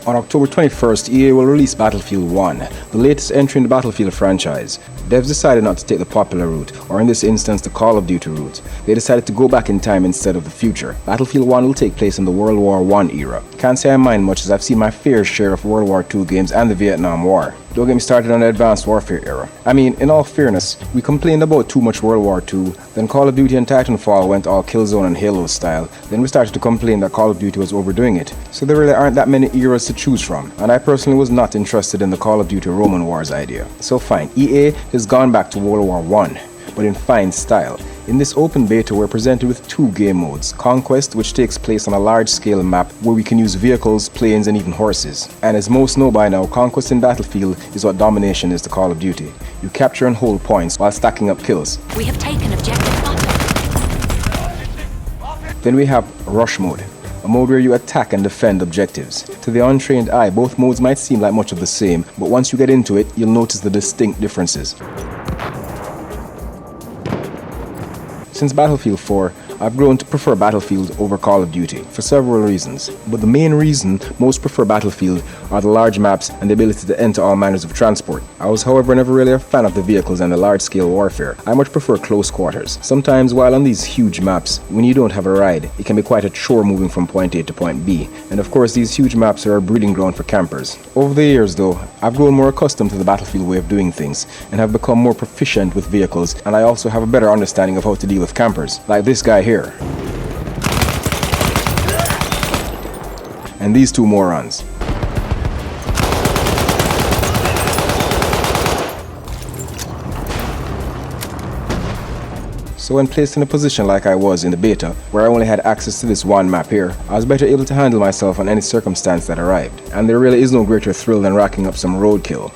On October 21st, EA will release Battlefield 1, the latest entry in the Battlefield franchise. Devs decided not to take the popular route, or in this instance the Call of Duty route. They decided to go back in time instead of the future. Battlefield 1 will take place in the World War I era. Can't say I mind much as I've seen my fair share of World War II games and the Vietnam War. Don't get me started on the Advanced Warfare era. I mean, in all fairness, we complained about too much World War II, then Call of Duty and Titanfall went all Killzone and Halo style, then we started to complain that Call of Duty was overdoing it. So there really aren't that many eras to choose from, and I personally was not interested in the Call of Duty Roman Wars idea. So fine, EA has gone back to World War I, but in fine style. In this open beta, we're presented with two game modes: Conquest, which takes place on a large-scale map where we can use vehicles, planes, and even horses. And as most know by now, Conquest in Battlefield is what Domination is to Call of Duty. You capture and hold points while stacking up kills. We have taken objective Butter. Then we have Rush Mode, a mode where you attack and defend objectives. To the untrained eye, both modes might seem like much of the same, but once you get into it, you'll notice the distinct differences. Since Battlefield 4, I've grown to prefer Battlefield over Call of Duty for several reasons, but the main reason most prefer Battlefield are the large maps and the ability to enter all manners of transport. I was, however, never really a fan of the vehicles and the large-scale warfare. I much prefer close quarters. Sometimes while on these huge maps, when you don't have a ride, it can be quite a chore moving from point A to point B, and of course these huge maps are a breeding ground for campers. Over the years though, I've grown more accustomed to the Battlefield way of doing things, and have become more proficient with vehicles, and I also have a better understanding of how to deal with campers, like this guy here. And these two morons. So when placed in a position like I was in the beta, where I only had access to this one map here, I was better able to handle myself on any circumstance that arrived. And there really is no greater thrill than racking up some roadkill.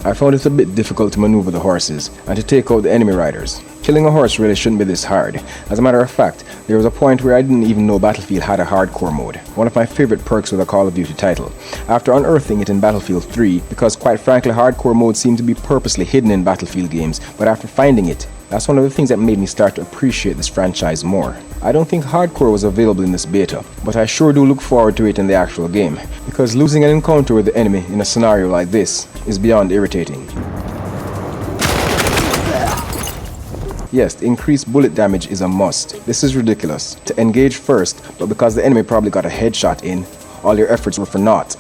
I found it a bit difficult to maneuver the horses and to take out the enemy riders. Killing a horse really shouldn't be this hard. As a matter of fact, there was a point where I didn't even know Battlefield had a hardcore mode, one of my favorite perks with a Call of Duty title. After unearthing it in Battlefield 3, because quite frankly hardcore mode seemed to be purposely hidden in Battlefield games, but after finding it, that's one of the things that made me start to appreciate this franchise more. I don't think hardcore was available in this beta, but I sure do look forward to it in the actual game, because losing an encounter with the enemy in a scenario like this is beyond irritating. Yes, increased bullet damage is a must. This is ridiculous. To engage first, but because the enemy probably got a headshot in, all your efforts were for naught.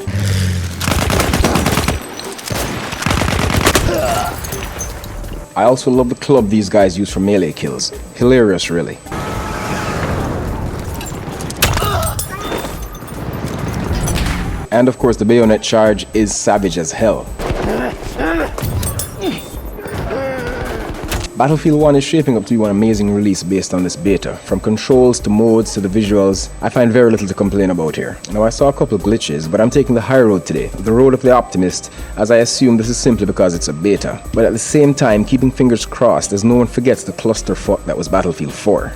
I also love the club these guys use for melee kills. Hilarious, really. And of course the bayonet charge is savage as hell. Battlefield 1 is shaping up to be one amazing release based on this beta. From controls to modes to the visuals, I find very little to complain about here. Now I saw a couple of glitches, but I'm taking the high road today, the road of the optimist, as I assume this is simply because it's a beta. But at the same time, keeping fingers crossed as no one forgets the clusterfuck that was Battlefield 4.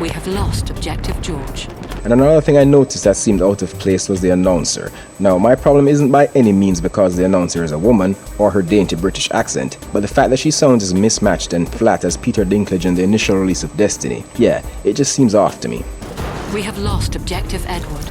We have lost objective George. And another thing I noticed that seemed out of place was the announcer. Now, my problem isn't by any means because the announcer is a woman or her dainty British accent, but the fact that she sounds as mismatched and flat as Peter Dinklage in the initial release of Destiny. Yeah, it just seems off to me. We have lost objective Edward.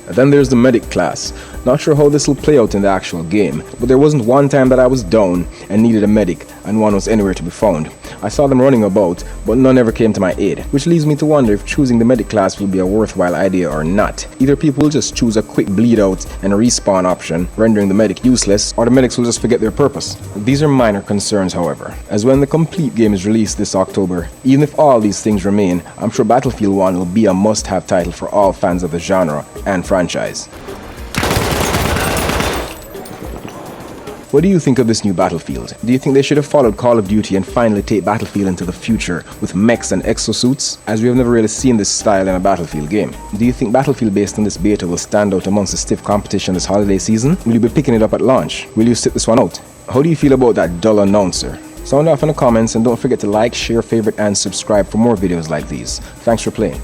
And then there's the medic class. Not sure how this will play out in the actual game, but there wasn't one time that I was down and needed a medic and one was anywhere to be found. I saw them running about, but none ever came to my aid, which leads me to wonder if choosing the medic class will be a worthwhile idea or not. Either people will just choose a quick bleed out and a respawn option, rendering the medic useless, or the medics will just forget their purpose. These are minor concerns, however, as when the complete game is released this October, even if all these things remain, I'm sure Battlefield 1 will be a must-have title for all fans of the genre and franchise. What do you think of this new Battlefield? Do you think they should have followed Call of Duty and finally take Battlefield into the future with mechs and exosuits, as we have never really seen this style in a Battlefield game? Do you think Battlefield based on this beta will stand out amongst the stiff competition this holiday season? Will you be picking it up at launch? Will you sit this one out? How do you feel about that dull announcer? Sound off in the comments and don't forget to like, share, favorite and subscribe for more videos like these. Thanks for playing.